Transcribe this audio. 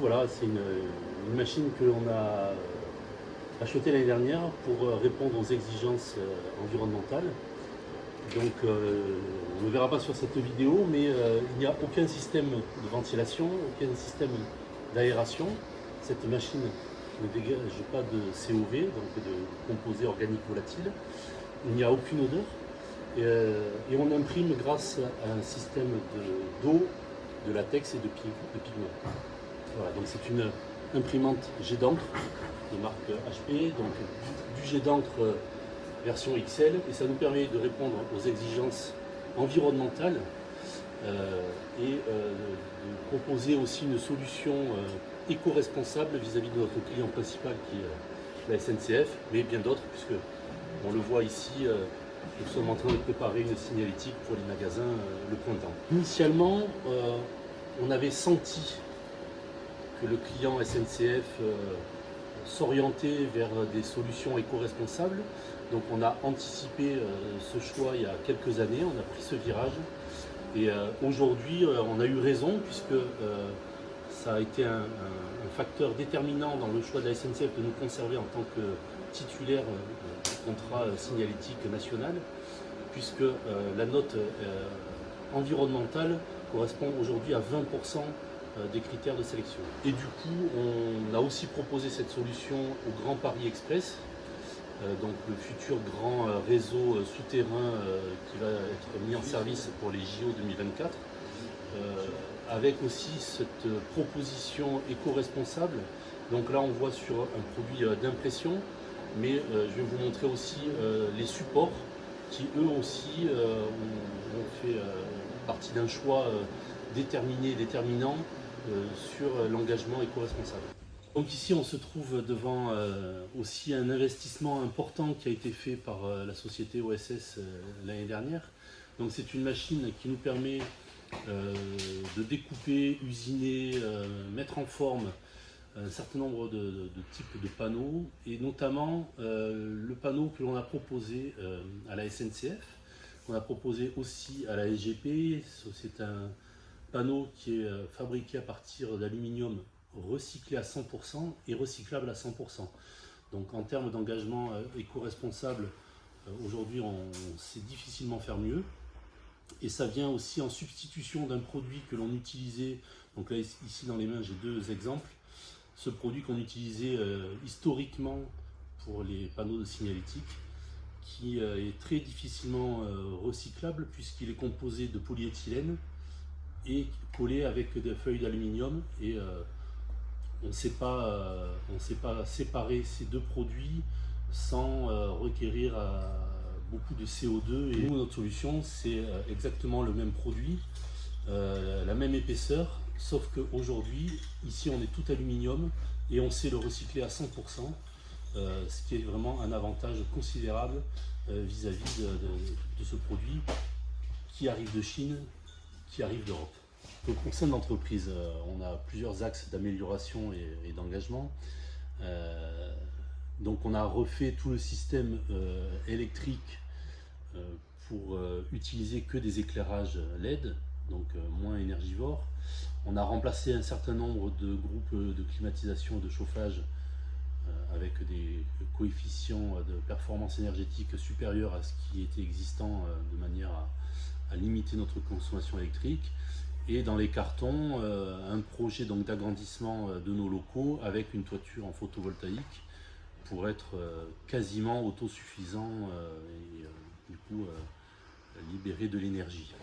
voilà, c'est une machine que l'on a achetée l'année dernière pour répondre aux exigences environnementales. Donc on ne verra pas sur cette vidéo, mais il n'y a aucun système de ventilation, aucun système d'aération. Cette machine ne dégage pas de COV, donc de composés organiques volatiles. Il n'y a aucune odeur. Et on imprime grâce à un système d'eau, de latex et de pigments. Voilà, donc c'est une imprimante jet d'encre de marque HP, donc du jet d'encre version XL, et ça nous permet de répondre aux exigences environnementales et de proposer aussi une solution éco-responsable vis-à-vis de notre client principal qui est la SNCF, mais bien d'autres, puisque on le voit ici, nous sommes en train de préparer une signalétique pour les magasins le printemps. Initialement, on avait senti que le client SNCF s'orientait vers des solutions éco-responsables. Donc on a anticipé ce choix il y a quelques années, on a pris ce virage. Et aujourd'hui, on a eu raison, puisque ça a été un facteur déterminant dans le choix de la SNCF de nous conserver en tant que titulaire du contrat signalétique national, puisque la note environnementale correspond aujourd'hui à 20% des critères de sélection. Et du coup, on a aussi proposé cette solution au Grand Paris Express, donc le futur grand réseau souterrain qui va être mis en service pour les JO 2024, avec aussi cette proposition éco-responsable. Donc là, on voit sur un produit d'impression, mais je vais vous montrer aussi les supports qui eux aussi ont fait partie d'un choix déterminant sur l'engagement éco-responsable. Donc ici on se trouve devant aussi un investissement important qui a été fait par la société OSS l'année dernière. Donc c'est une machine qui nous permet de découper, usiner, mettre en forme un certain nombre de types de panneaux, et notamment le panneau que l'on a proposé à la SNCF, qu'on a proposé aussi à la SGP. C'est un panneau qui est fabriqué à partir d'aluminium recyclé à 100% et recyclable à 100%. Donc en termes d'engagement éco-responsable, aujourd'hui on sait difficilement faire mieux. Et ça vient aussi en substitution d'un produit que l'on utilisait, donc là ici dans les mains j'ai deux exemples. Ce produit qu'on utilisait historiquement pour les panneaux de signalétique, qui est très difficilement recyclable puisqu'il est composé de polyéthylène et collé avec des feuilles d'aluminium, et on ne sait pas séparer ces deux produits sans requérir beaucoup de CO2. Et nous, notre solution, c'est exactement le même produit, la même épaisseur, sauf qu'aujourd'hui, ici on est tout aluminium et on sait le recycler à 100%, ce qui est vraiment un avantage considérable vis-à-vis de ce produit qui arrive de Chine, qui arrive d'Europe. Donc au sein de l'entreprise, on a plusieurs axes d'amélioration et d'engagement. Donc on a refait tout le système électrique pour utiliser que des éclairages LED, donc moins énergivores. On a remplacé un certain nombre de groupes de climatisation, de chauffage avec des coefficients de performance énergétique supérieurs à ce qui était existant, de manière à limiter notre consommation électrique. Et dans les cartons, un projet donc d'agrandissement de nos locaux avec une toiture en photovoltaïque pour être quasiment autosuffisant et du coup libérer de l'énergie.